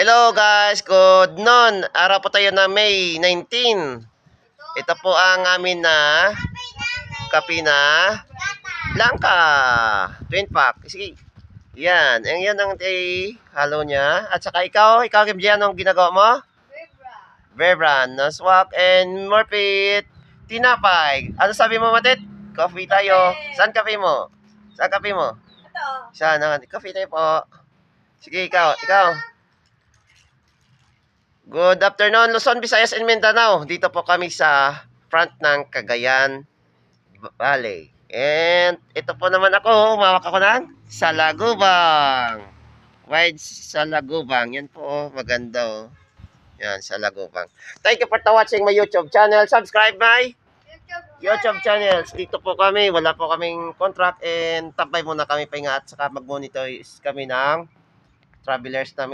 Hello guys, good noon. Araw po tayo na May 19. Ito po ang amin na kape na Blanca. Twin pack. Sige. Yan. Yan ang halo niya. At saka ikaw Kimjian, anong ginagawa mo? Bebran. Naswak and Morpit. Tinapay. Ano sabi mo, Matit? Coffee tayo. Saan kape mo? Saan kape mo? Ito. Saan? Coffee tayo po. Sige, ikaw. Good afternoon, Luzon, Visayas, and Mindanao. Dito po kami sa front ng Cagayan Valley. And ito po naman ako, umawak ako ng Salagubang. Wide Salagubang. Yan po, maganda oh. Yan, Salagubang. Thank you for watching my YouTube channel. Subscribe my YouTube channels. Dito po kami, wala po kaming contract and tabay muna kami pahinga at saka mag-monitor kami ng travelers namin.